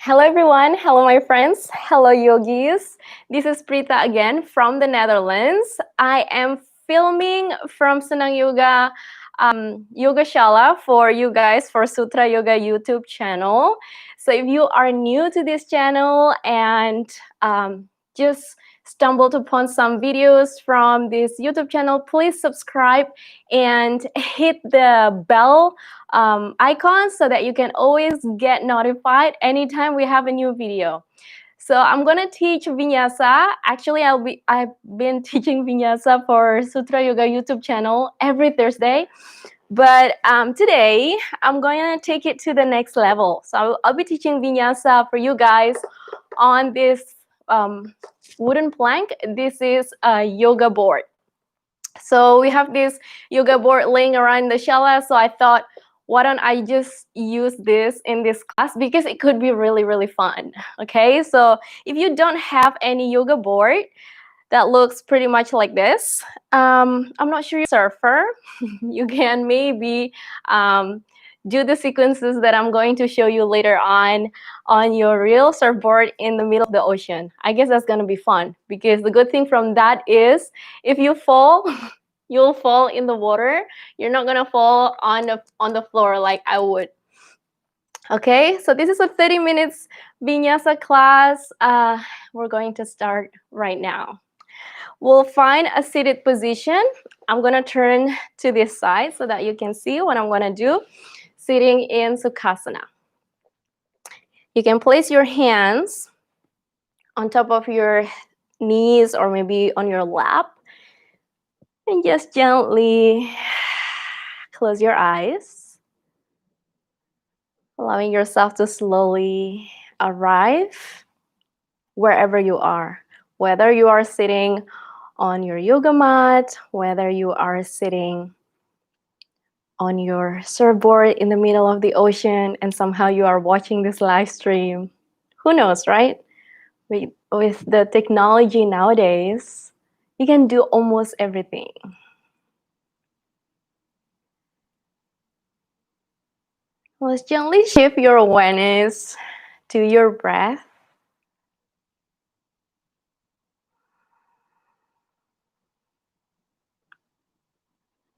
Hello everyone, hello my friends, hello yogis. This is Pritha again from the Netherlands. I am filming from Senang Yoga Yoga Shala for you guys for Sutra Yoga YouTube channel. So if you are new to this channel and just stumbled upon some videos from this YouTube channel, please subscribe and hit the bell icon so that you can always get notified anytime we have a new video. So I'm gonna teach Vinyasa. Actually, I've been teaching Vinyasa for Sutra Yoga YouTube channel every Thursday. But today I'm going to take it to the next level. So I'll be teaching Vinyasa for you guys on this wooden plank. This is a yoga board. So we have this yoga board laying around the shala. So I thought, why don't I just use this in this class, because it could be really, really fun. Okay, so if you don't have any yoga board that looks pretty much like this, I'm not sure you're a surfer, you can maybe do the sequences that I'm going to show you later on your real surfboard in the middle of the ocean. I guess that's going to be fun, because the good thing from that is if you fall, you'll fall in the water. You're not going to fall on the floor like I would. Okay, so this is a 30 minutes Vinyasa class. We're going to start right now. We'll find a seated position. I'm going to turn to this side so that you can see what I'm going to do. Sitting in Sukhasana. You can place your hands on top of your knees or maybe on your lap. And just gently close your eyes, allowing yourself to slowly arrive wherever you are. Whether you are sitting on your yoga mat, whether you are sitting on your surfboard in the middle of the ocean and somehow you are watching this live stream. Who knows, right? With the technology nowadays, you can do almost everything. Let's gently shift your awareness to your breath.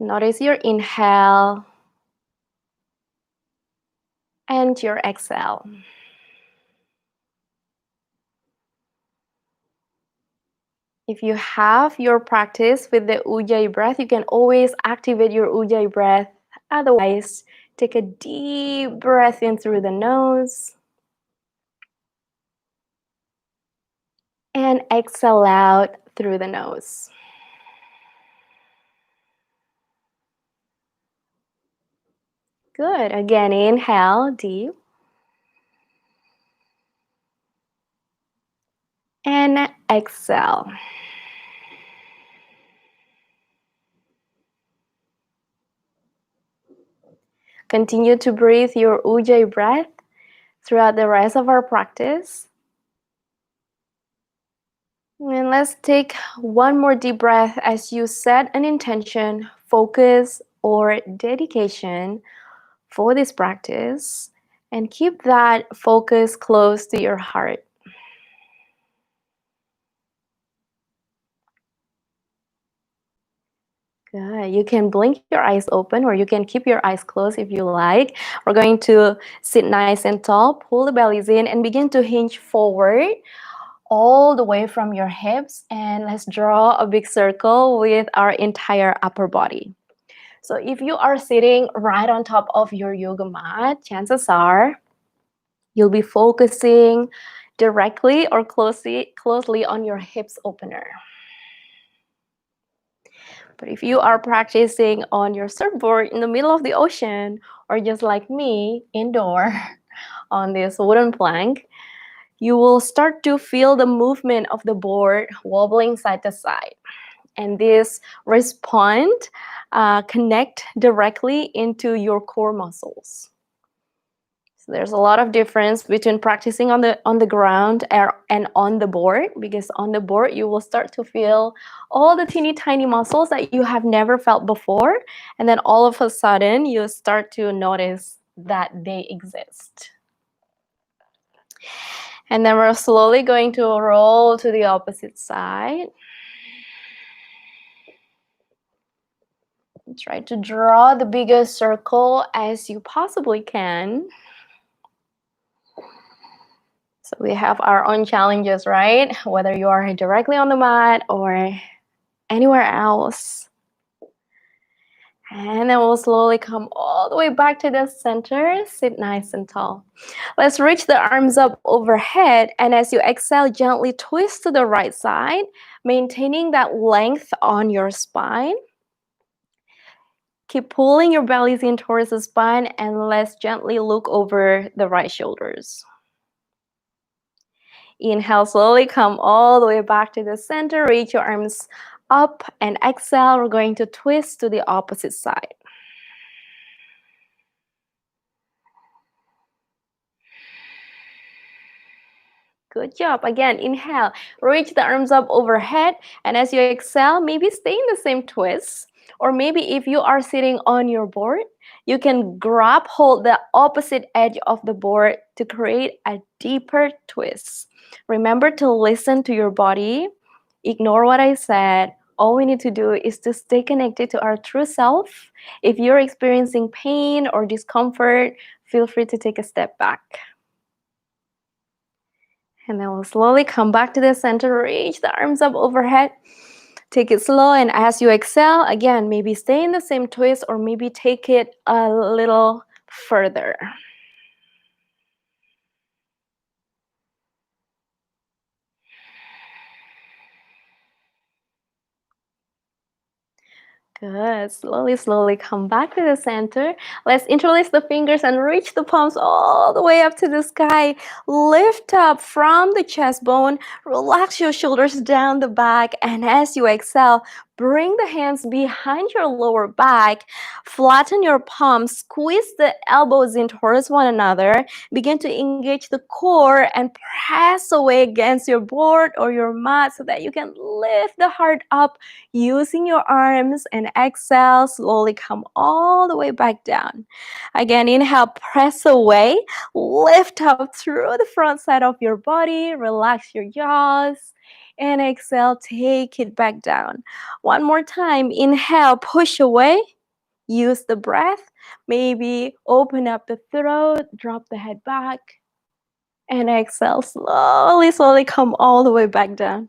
Notice your inhale and your exhale. If you have your practice with the Ujjayi breath, you can always activate your Ujjayi breath. Otherwise, take a deep breath in through the nose and exhale out through the nose. Good. Again, inhale deep. And exhale. Continue to breathe your Ujjayi breath throughout the rest of our practice. And let's take one more deep breath as you set an intention, focus, or dedication for this practice. And keep that focus close to your heart. Good. You can blink your eyes open or you can keep your eyes closed if you like. We're going to sit nice and tall, pull the bellies in, and begin to hinge forward all the way from your hips. And let's draw a big circle with our entire upper body. So if you are sitting right on top of your yoga mat, chances are you'll be focusing directly or closely on your hips opener. But if you are practicing on your surfboard in the middle of the ocean, or just like me, indoor on this wooden plank, you will start to feel the movement of the board wobbling side to side. And this response connect directly into your core muscles. So there's a lot of difference between practicing on the ground and on the board, because on the board you will start to feel all the teeny tiny muscles that you have never felt before, and then all of a sudden you start to notice that they exist. And then we're slowly going to roll to the opposite side. Try to draw the biggest circle as you possibly can. So we have our own challenges, right? Whether you are directly on the mat or anywhere else. And then we'll slowly come all the way back to the center. Sit nice and tall. Let's reach the arms up overhead. And as you exhale, gently twist to the right side, maintaining that length on your spine. Keep pulling your bellies in towards the spine, and let's gently look over the right shoulders. Inhale, slowly come all the way back to the center. Reach your arms up, and exhale. We're going to twist to the opposite side. Good job. Again, inhale, reach the arms up overhead, and as you exhale, maybe stay in the same twist. Or maybe if you are sitting on your board, you can hold the opposite edge of the board to create a deeper twist. Remember to listen to your body. Ignore what I said. All we need to do is to stay connected to our true self. If you're experiencing pain or discomfort, feel free to take a step back. And then we'll slowly come back to the center, reach the arms up overhead. Take it slow, and as you exhale, again, maybe stay in the same twist or maybe take it a little further. Good. Slowly, slowly come back to the center. Let's interlace the fingers and reach the palms all the way up to the sky. Lift up from the chest bone. Relax your shoulders down the back. And as you exhale, bring the hands behind your lower back. Flatten your palms. Squeeze the elbows in towards one another. Begin to engage the core and press away against your board or your mat so that you can lift the heart up using your arms, and exhale, slowly come all the way back down. Again, inhale, press away, lift up through the front side of your body, relax your jaws, and exhale, take it back down. One more time, inhale, push away, use the breath, maybe open up the throat, drop the head back, and exhale, slowly, slowly come all the way back down.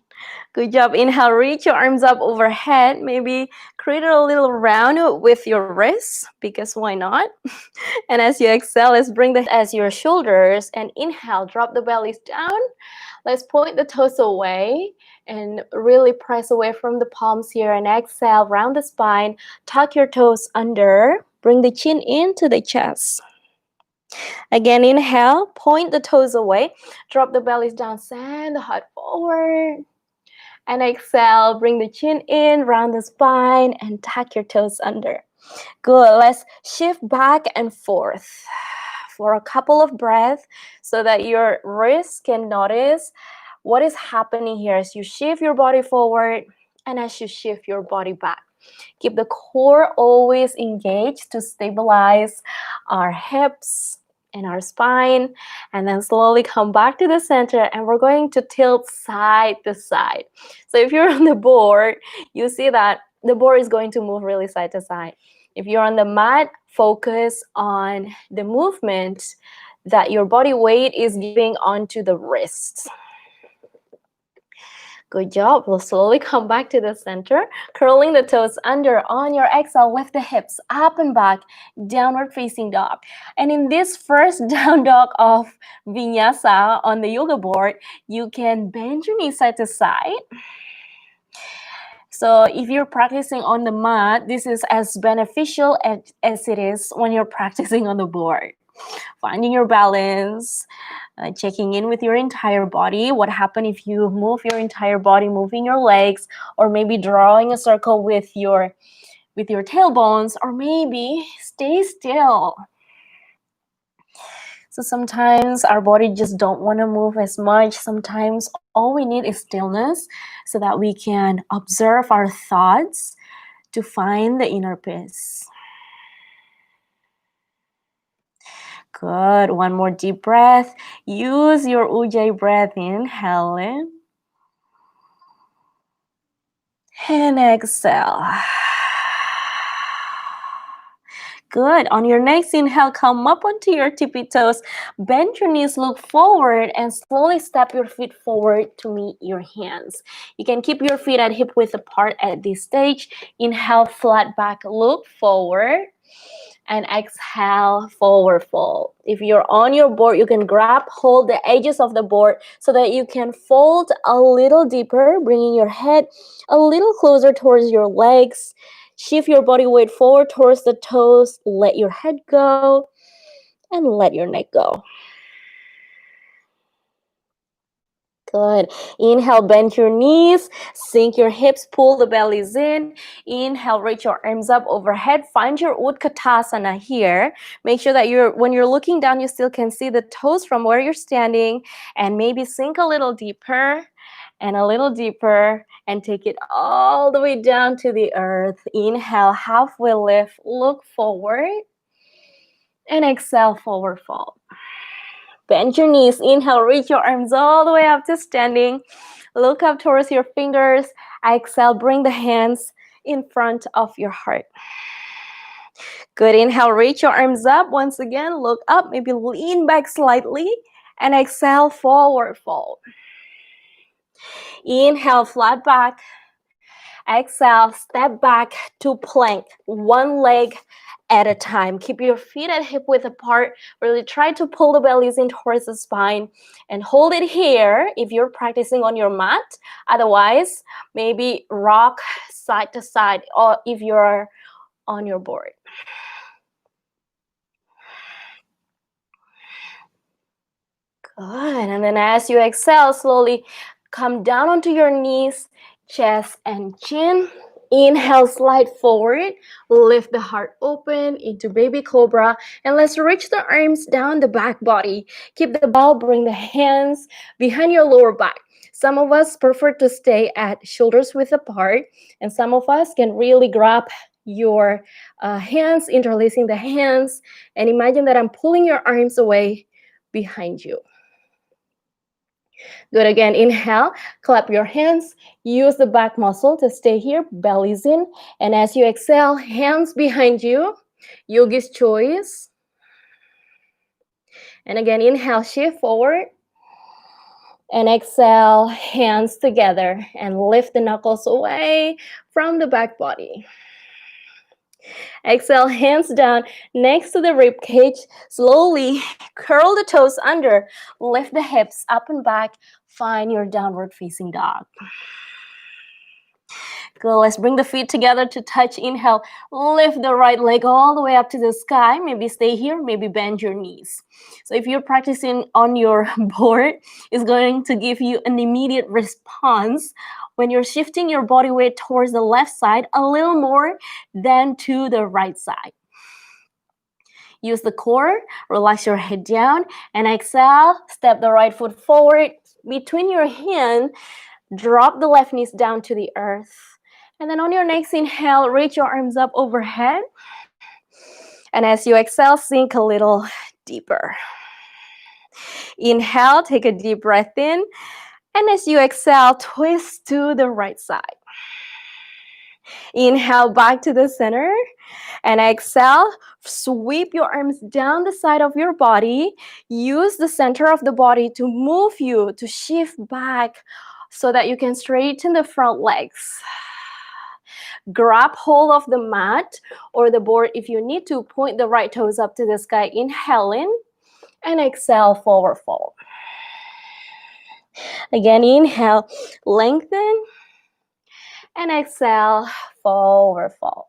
Good job. Inhale, reach your arms up overhead. Maybe create a little round with your wrists, because why not? And as you exhale, let's bring the as your shoulders, and inhale, drop the bellies down. Let's point the toes away and really press away from the palms here, and exhale, round the spine, tuck your toes under, bring the chin into the chest. Again, inhale, point the toes away, drop the bellies down, send the heart forward. And exhale, bring the chin in, round the spine, and tuck your toes under. Good. Let's shift back and forth for a couple of breaths so that your wrists can notice what is happening here as you shift your body forward and as you shift your body back. Keep the core always engaged to stabilize our hips and our spine, and then slowly come back to the center, and we're going to tilt side to side. So if you're on the board, you see that the board is going to move really side to side. If you're on the mat, focus on the movement that your body weight is giving onto the wrists. Good job. We'll slowly come back to the center, curling the toes under. On your exhale, lift the hips up and back, downward facing dog. And in this first down dog of Vinyasa on the yoga board, you can bend your knees side to side. So if you're practicing on the mat, this is as beneficial as it is when you're practicing on the board. Finding your balance, checking in with your entire body. What happens if you move your entire body, moving your legs, or maybe drawing a circle with your tailbones, or maybe stay still. So sometimes our body just don't want to move as much. Sometimes all we need is stillness so that we can observe our thoughts to find the inner peace. Good. One more deep breath. Use your Ujjayi breath. Inhale in. And exhale. Good. On your next inhale, come up onto your tippy toes. Bend your knees, look forward, and slowly step your feet forward to meet your hands. You can keep your feet at hip width apart at this stage. Inhale, flat back, look forward. And exhale, forward fold. If you're on your board, you can grab hold the edges of the board so that you can fold a little deeper, bringing your head a little closer towards your legs. Shift your body weight forward towards the toes. Let your head go and let your neck go. Good. Inhale, bend your knees, sink your hips, pull the bellies in. Inhale, reach your arms up overhead. Find your Utkatasana here. Make sure that when you're looking down, you still can see the toes from where you're standing, and maybe sink a little deeper and a little deeper and take it all the way down to the earth. Inhale, halfway lift, look forward, and exhale, forward fold. Bend your knees. Inhale, reach your arms all the way up to standing. Look up towards your fingers. Exhale, bring the hands in front of your heart. Good. Inhale, reach your arms up. Once again, look up. Maybe lean back slightly. And exhale, forward fold. Inhale, flat back. Exhale, step back to plank. One leg at a time. Keep your feet at hip width apart. Really try to pull the bellies in towards the spine and hold it here if you're practicing on your mat. Otherwise, maybe rock side to side or if you're on your board. Good. And then as you exhale, slowly come down onto your knees, chest and chin. Inhale, slide forward, lift the heart open into baby cobra, and let's reach the arms down the back body. Keep the bow, bring the hands behind your lower back. Some of us prefer to stay at shoulders width apart, and some of us can really grab your hands, interlacing the hands, and imagine that I'm pulling your arms away behind you. Good. Again, inhale, clap your hands, use the back muscle to stay here, bellies in, and as you exhale, hands behind you, yogi's choice. And again, inhale, shift forward, and exhale, hands together, and lift the knuckles away from the back body. Exhale, hands down next to the rib cage. Slowly curl the toes under, lift the hips up and back, find your downward facing dog. Good. Let's bring the feet together to touch. Inhale, lift the right leg all the way up to the sky. Maybe stay here, maybe bend your knees. So if you're practicing on your board, it's going to give you an immediate response when you're shifting your body weight towards the left side a little more than to the right side. Use the core, relax your head down, and exhale, step the right foot forward between your hands, drop the left knees down to the earth. And then on your next inhale, reach your arms up overhead. And as you exhale, sink a little deeper. Inhale, take a deep breath in. And as you exhale, twist to the right side. Inhale back to the center. And exhale, sweep your arms down the side of your body. Use the center of the body to move you, to shift back so that you can straighten the front legs. Grab hold of the mat or the board if you need to. Point the right toes up to the sky. Inhale in and exhale, forward fold. Again, inhale, lengthen, and exhale, forward fold.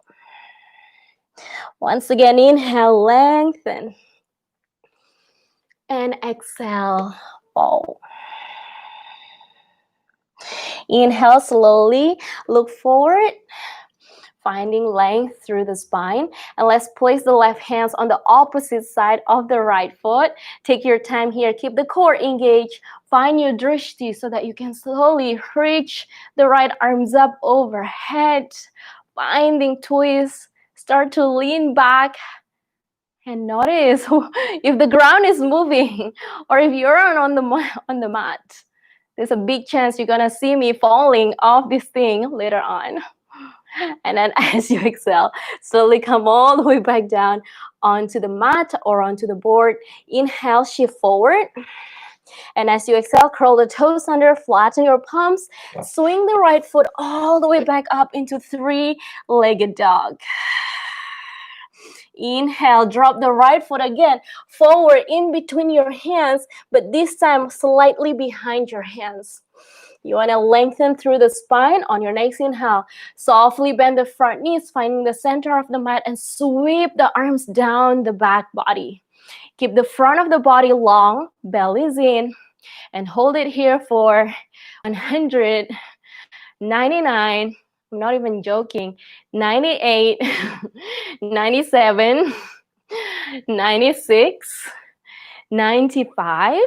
Once again, inhale, lengthen, and exhale, fold. Inhale, slowly look forward, finding length through the spine. And let's place the left hands on the opposite side of the right foot. Take your time here. Keep the core engaged. Find your drishti so that you can slowly reach the right arms up overhead. Finding twist. Start to lean back And notice if the ground is moving or if you're on the mat. There's a big chance you're gonna see me falling off this thing later on. And then as you exhale, slowly come all the way back down onto the mat or onto the board. Inhale, shift forward. And as you exhale, curl the toes under, flatten your palms, swing the right foot all the way back up into three-legged dog. Inhale, drop the right foot again forward in between your hands, but this time slightly behind your hands. You want to lengthen through the spine. On your next inhale, softly bend the front knees, finding the center of the mat, and sweep the arms down the back body. Keep the front of the body long, belly's in, and hold it here for 199. I'm not even joking. 98, 97, 96, 95,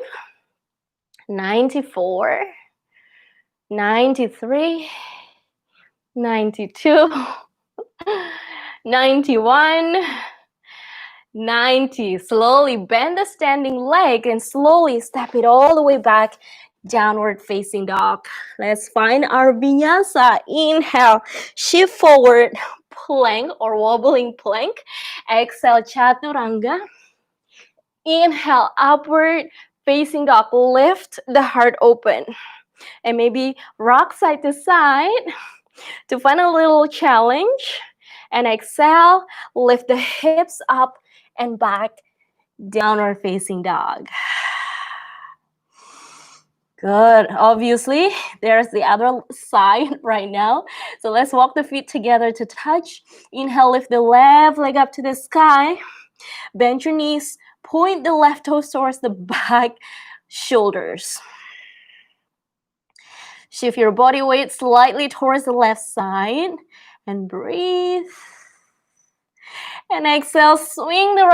94, 93, 92, 91, 90. Slowly bend the standing leg and slowly step it all the way back, downward facing dog. Let's find our vinyasa. Inhale, shift forward, plank or wobbling plank. Exhale, chaturanga. Inhale, upward facing dog. Lift the heart open. And maybe rock side to side to find a little challenge. And exhale, lift the hips up and back, downward facing dog. Good. Obviously, there's the other side right now. So let's walk the feet together to touch. Inhale, lift the left leg up to the sky. Bend your knees. Point the left toes towards the back shoulders. Shift your body weight slightly towards the left side. And breathe. And exhale, swing the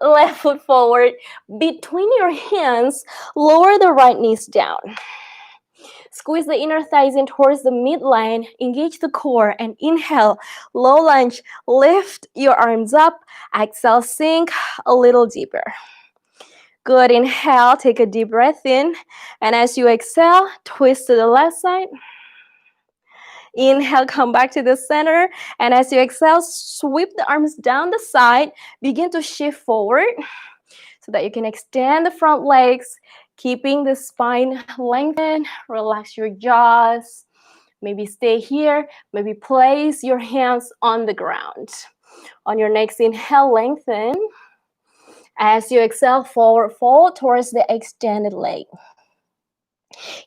left foot forward between your hands. Lower the right knees down. Squeeze the inner thighs in towards the midline. Engage the core and inhale. Low lunge. Lift your arms up. Exhale, sink a little deeper. Good. Inhale. Take a deep breath in. And as you exhale, twist to the left side. Inhale, come back to the center. And as you exhale, sweep the arms down the side. Begin to shift forward so that you can extend the front legs, keeping the spine lengthened. Relax your jaws. Maybe stay here. Maybe place your hands on the ground. On your next inhale, lengthen. As you exhale, forward fold towards the extended leg.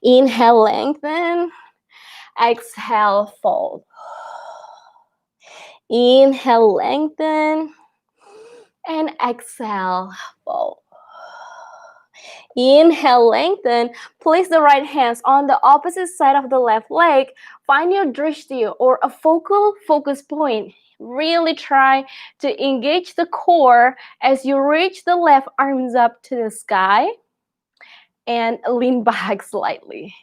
Inhale, lengthen. Exhale, fold. Inhale, lengthen. And exhale, fold. Inhale, lengthen. Place the right hands on the opposite side of the left leg. Find your drishti or a focal focus point. Really try to engage the core as you reach the left arms up to the sky and lean back slightly.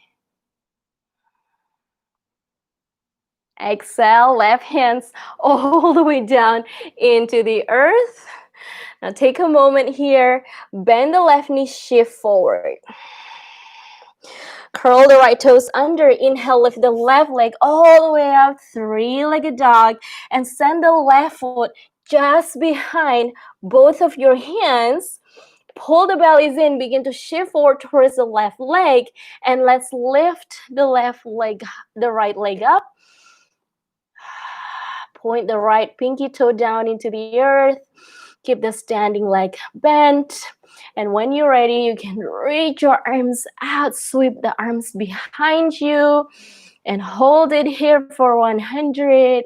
Exhale, left hands all the way down into the earth. Now take a moment here, bend the left knee, shift forward. Curl the right toes under, inhale, lift the left leg all the way up, three-legged dog, and send the left foot just behind both of your hands. Pull the bellies in, begin to shift forward towards the left leg, and let's lift the right leg up. Point the right pinky toe down into the earth. Keep the standing leg bent. And when you're ready, you can reach your arms out. Sweep the arms behind you. And hold it here for 100,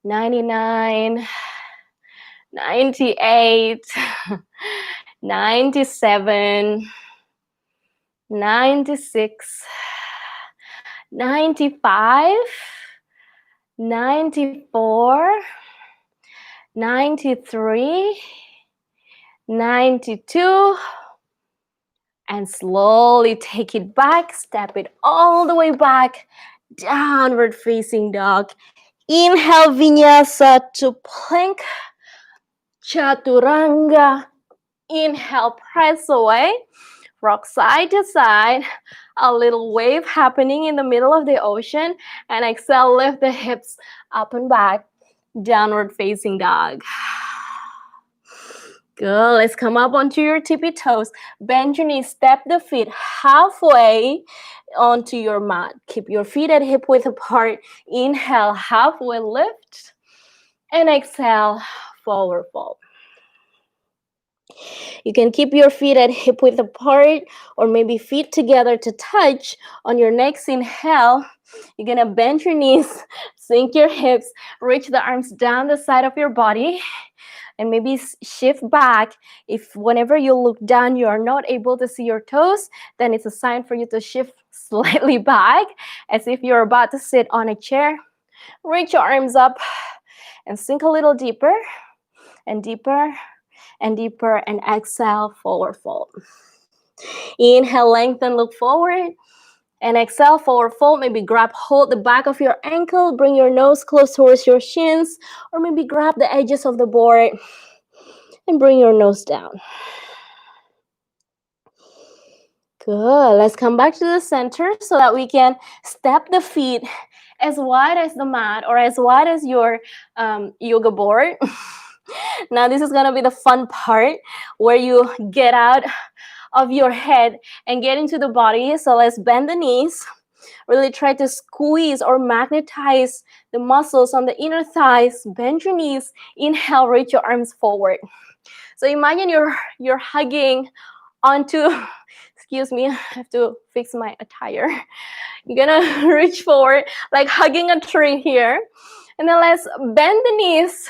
99, 98, 97, 96, 95, 94, 93, 92, and slowly take it back, step it all the way back, downward facing dog. Inhale, Vinyasa to plank, Chaturanga. Inhale, press away. Rock side to side. A little wave happening in the middle of the ocean. And exhale, lift the hips up and back. Downward facing dog. Good. Let's come up onto your tippy toes. Bend your knees. Step the feet halfway onto your mat. Keep your feet at hip width apart. Inhale, halfway lift. And exhale, forward fold. You can keep your feet at hip width apart or maybe feet together to touch. On your next inhale, you're going to bend your knees, sink your hips, reach the arms down the side of your body, and maybe shift back. If whenever you look down, you are not able to see your toes, then it's a sign for you to shift slightly back as if you're about to sit on a chair. Reach your arms up and sink a little deeper and deeper and deeper, and exhale, forward fold. Inhale, lengthen, look forward, and exhale, forward fold. Maybe hold the back of your ankle, bring your nose close towards your shins, or maybe grab the edges of the board and bring your nose down. Good. Let's come back to the center so that we can step the feet as wide as the mat or as wide as your yoga board. Now this is going to be the fun part where you get out of your head and get into the body. So let's bend the knees. Really try to squeeze or magnetize the muscles on the inner thighs. Bend your knees. Inhale, reach your arms forward. So imagine you're hugging onto, excuse me, I have to fix my attire. You're gonna reach forward like hugging a tree here. And then let's bend the knees,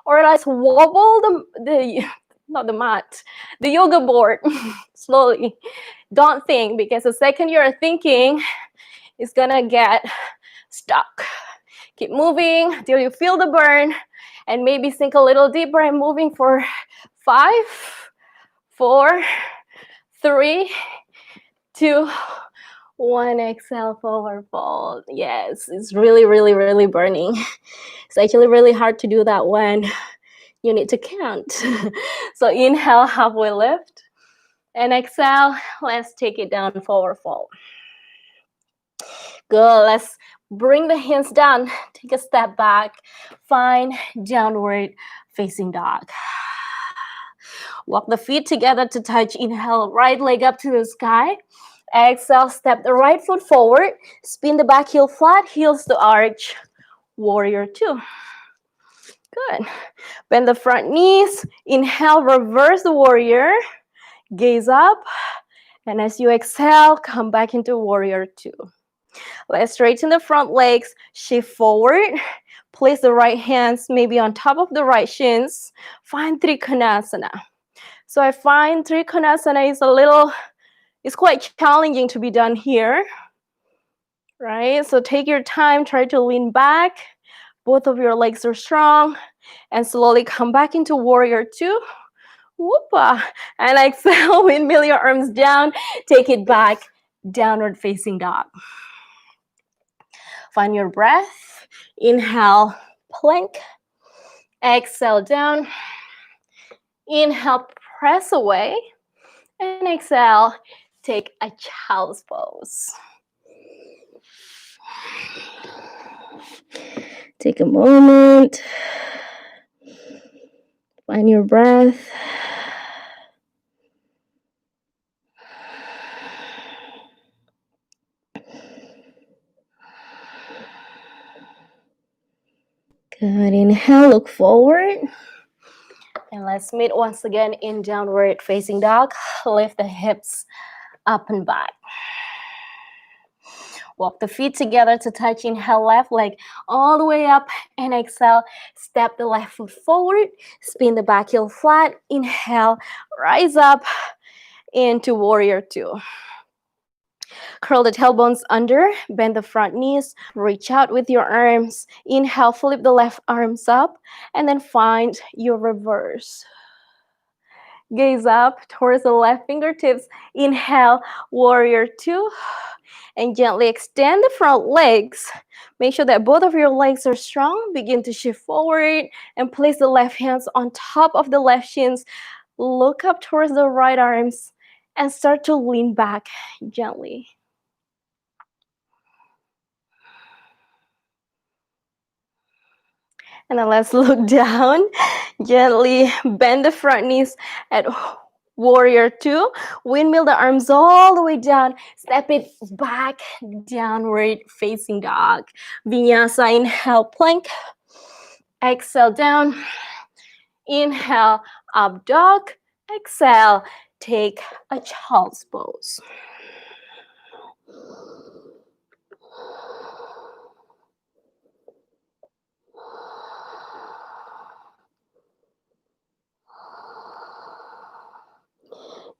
or let's wobble not the mat, the yoga board slowly. Don't think, because the second you're thinking, it's gonna get stuck. Keep moving till you feel the burn, and maybe sink a little deeper and moving for 5, 4, 3, 2, 1. Exhale, forward fold. Yes, it's really, really, really burning. It's actually really hard to do that when you need to count. So inhale, halfway lift, and exhale, let's take it down, forward fold. Good. Let's bring the hands down. Take a step back. Find downward facing dog. Walk the feet together to touch. Inhale, right leg up to the sky. Exhale, step the right foot forward. Spin the back heel flat, heels to arch. Warrior 2. Good. Bend the front knees. Inhale, reverse the warrior. Gaze up. And as you exhale, come back into warrior 2. Let's straighten the front legs. Shift forward. Place the right hands maybe on top of the right shins. Find Trikonasana. So I find Trikonasana is quite challenging to be done here, right? So take your time, try to lean back. Both of your legs are strong, and slowly come back into warrior 2. Whoopa. And exhale, windmill your arms down. Take it back, downward facing dog. Find your breath. Inhale, plank. Exhale, down. Inhale, press away. And exhale, take a child's pose. Take a moment. Find your breath. Good. Inhale, look forward. And let's meet once again in downward facing dog. Lift the hips up and back. Walk the feet together to touch. Inhale, left leg all the way up. And exhale, step the left foot forward. Spin the back heel flat. Inhale, rise up into warrior 2. Curl the tailbones under, bend the front knees, reach out with your arms. Inhale, flip the left arms up, and then find your reverse. Gaze up towards the left fingertips. Inhale, warrior 2. And gently extend the front legs. Make sure that both of your legs are strong. Begin to shift forward and place the left hands on top of the left shins. Look up towards the right arms and start to lean back gently. And then let's look down. Gently bend the front knees at warrior two. Windmill the arms all the way down. Step it back, downward facing dog. Vinyasa, inhale, plank. Exhale, down. Inhale, up dog. Exhale, take a child's pose.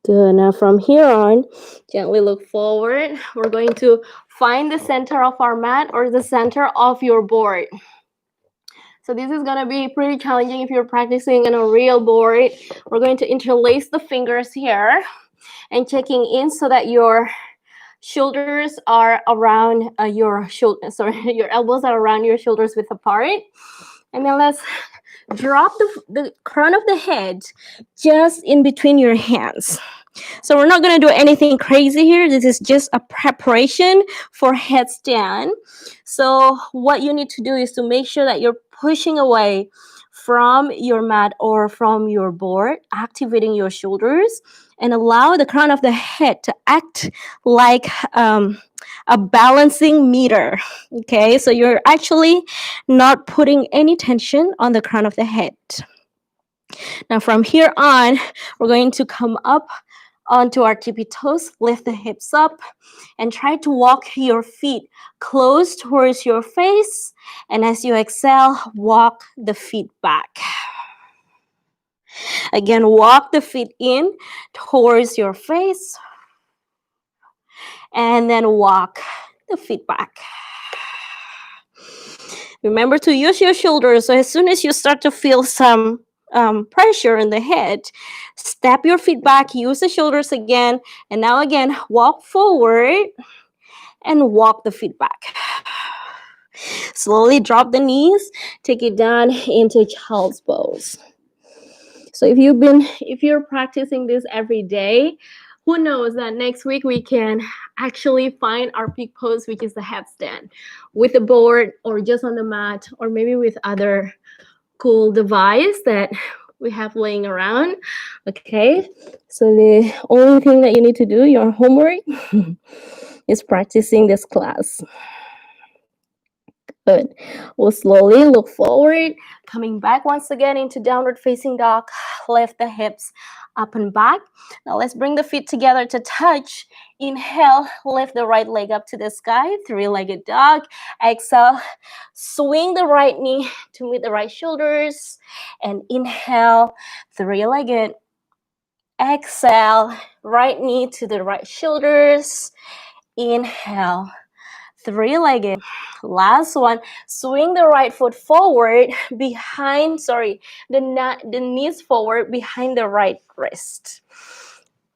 Good. Now from here on, gently look forward. We're going to find the center of our mat or the center of your board. So this is going to be pretty challenging if you're practicing on a real board. We're going to interlace the fingers here and checking in so that your shoulders are around your elbows are around your shoulders width apart. And then let's drop the crown of the head just in between your hands. So we're not going to do anything crazy here. This is just a preparation for headstand. So what you need to do is to make sure that you're pushing away from your mat or from your board, activating your shoulders, and allow the crown of the head to act like a balancing meter. Okay, so you're actually not putting any tension on the crown of the head. Now from here on, we're going to come up onto our tippy toes, lift the hips up, and try to walk your feet close towards your face. And as you exhale, walk the feet back. Again, walk the feet in towards your face, and then walk the feet back. Remember to use your shoulders. So as soon as you start to feel some pressure in the head, step your feet back, use the shoulders again, and now again, walk forward and walk the feet back. Slowly drop the knees, take it down into child's pose. So if you're practicing this every day, who knows that next week we can actually find our peak pose, which is the headstand, with a board or just on the mat, or maybe with other cool device that we have laying around. Okay, so the only thing that you need to do, your homework, is practicing this class. Good. We'll slowly look forward, coming back once again into downward facing dog. Lift the hips up and back. Now let's bring the feet together to touch. Inhale, lift the right leg up to the sky, three-legged dog. Exhale, swing the right knee to meet the right shoulders. And inhale, three-legged. Exhale, right knee to the right shoulders. Inhale, three-legged. Last one. Swing the right foot forward behind, the knees forward behind the right wrist.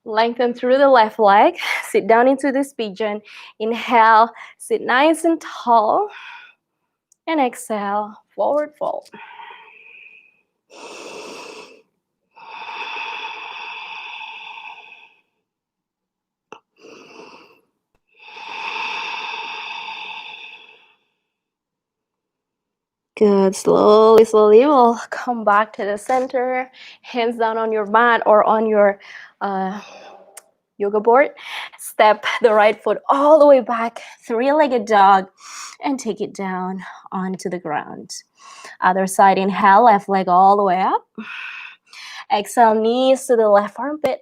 Lengthen through the left leg. Sit down into this pigeon. Inhale, sit nice and tall. And exhale, forward fold. Good. Slowly, we'll come back to the center. Hands down on your mat or on your yoga board. Step the right foot all the way back, three-legged dog, and take it down onto the ground. Other side, inhale, left leg all the way up. Exhale, knees to the left armpit.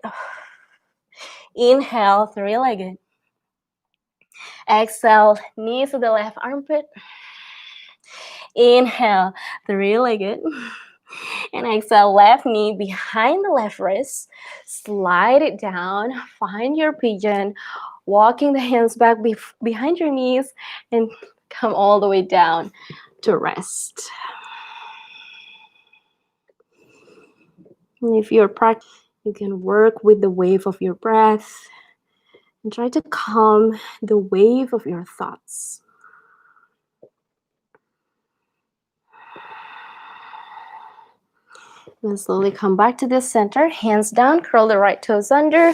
Inhale, three-legged. Exhale, knees to the left armpit. Inhale, three-legged. And exhale, left knee behind the left wrist. Slide it down. Find your pigeon. Walking the hands back behind your knees and come all the way down to rest. And if you're practicing, you can work with the wave of your breath And try to calm the wave of your thoughts. And slowly come back to the center, hands down, curl the right toes under,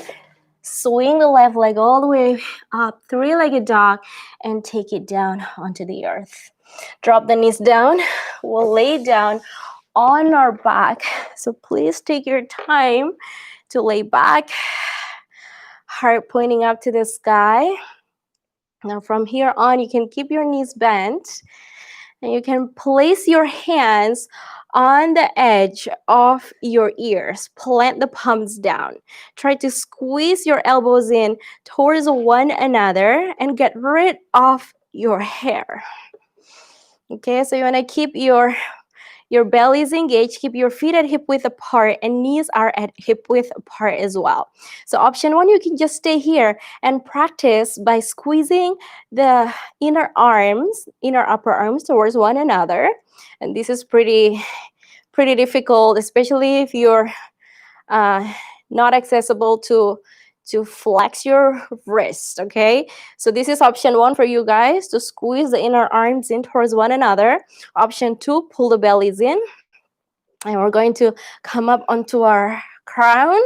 swing the left leg all the way up, three-legged dog, and take it down onto the earth. Drop the knees down. We'll lay down on our back. So please take your time to lay back, heart pointing up to the sky. Now from here on, you can keep your knees bent, and you can place your hands on the edge of your ears. Plant the palms down. Try to squeeze your elbows in towards one another and get rid of your hair. Okay, so you want to keep your belly is engaged, keep your feet at hip width apart, and knees are at hip width apart as well. So option one, you can just stay here and practice by squeezing the inner upper arms towards one another. And this is pretty difficult, especially if you're not accessible to flex your wrist. Okay, so this is option one for you guys, to squeeze the inner arms in towards one another. Option two, pull the bellies in, and we're going to come up onto our crown.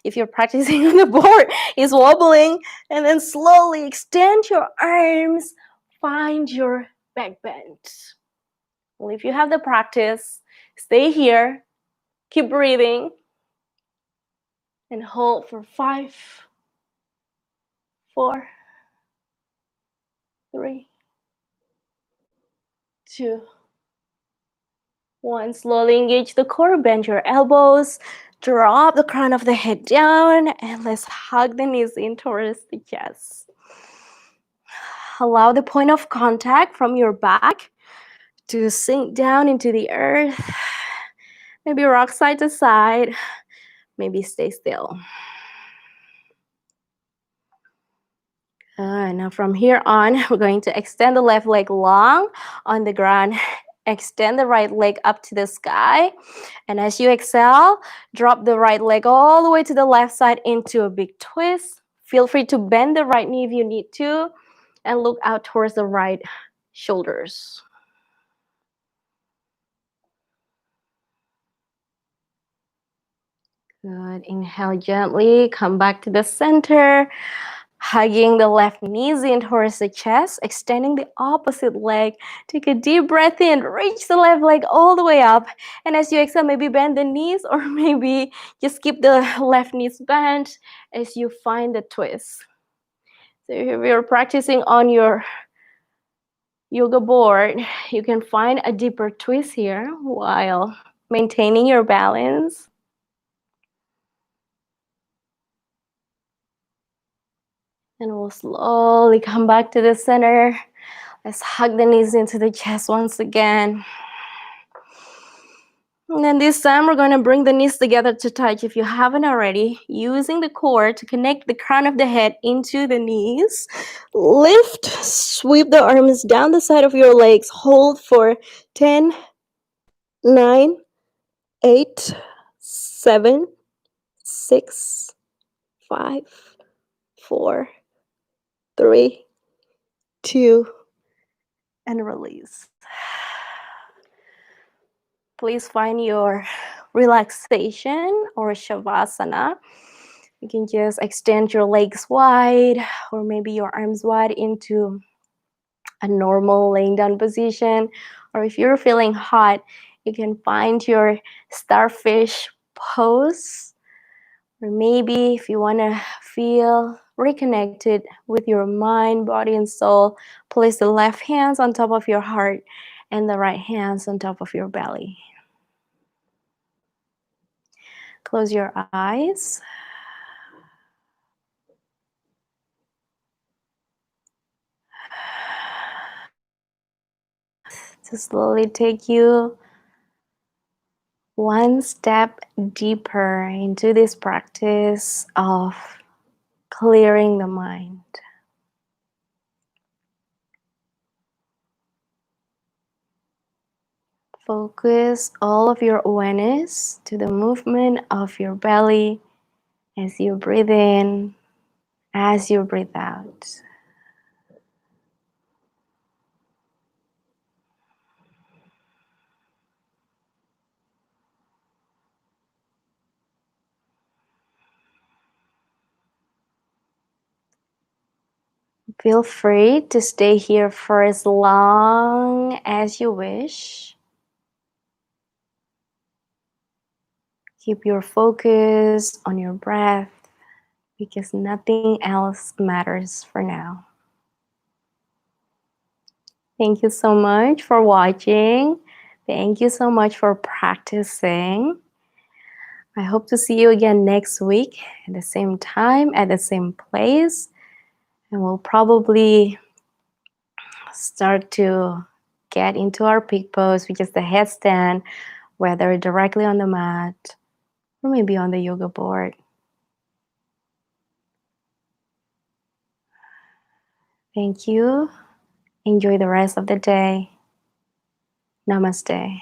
If you're practicing on the board, is wobbling, and then slowly extend your arms, find your back bend. Well, if you have the practice, stay here, keep breathing, and hold for 5, 4, 3, 2, 1. Slowly engage the core, bend your elbows, drop the crown of the head down, and let's hug the knees in towards the chest. Allow the point of contact from your back to sink down into the earth. Maybe rock side to side, maybe stay still. Now from here on, we're going to extend the left leg long on the ground. Extend the right leg up to the sky. And as you exhale, drop the right leg all the way to the left side into a big twist. Feel free to bend the right knee if you need to, and look out towards the right shoulders. Good. Inhale gently, come back to the center. Hugging the left knees in towards the chest, extending the opposite leg. Take a deep breath in, reach the left leg all the way up. And as you exhale, maybe bend the knees, or maybe just keep the left knees bent as you find the twist. So if you're practicing on your yoga board, you can find a deeper twist here while maintaining your balance. And we'll slowly come back to the center. Let's hug the knees into the chest once again. And then this time we're going to bring the knees together to touch if you haven't already, using the core to connect the crown of the head into the knees. Lift, sweep the arms down the side of your legs. Hold for 10, 9, 8, 7, 6, 5, 4, 3, 2, and release. Please find your relaxation or shavasana. You can just extend your legs wide, or maybe your arms wide into a normal laying down position. Or if you're feeling hot, you can find your starfish pose. Or maybe if you want to feel reconnected with your mind, body, and soul, place the left hands on top of your heart and the right hands on top of your belly. Close your eyes. To slowly take you one step deeper into this practice of clearing the mind. Focus all of your awareness to the movement of your belly as you breathe in as you breathe out. Feel free to stay here for as long as you wish. Keep your focus on your breath because nothing else matters for now. Thank you so much for watching. Thank you so much for practicing. I hope to see you again next week at the same time, at the same place. And we'll probably start to get into our peak pose, which is the headstand, whether directly on the mat or maybe on the yoga board. Thank you. Enjoy the rest of the day. Namaste.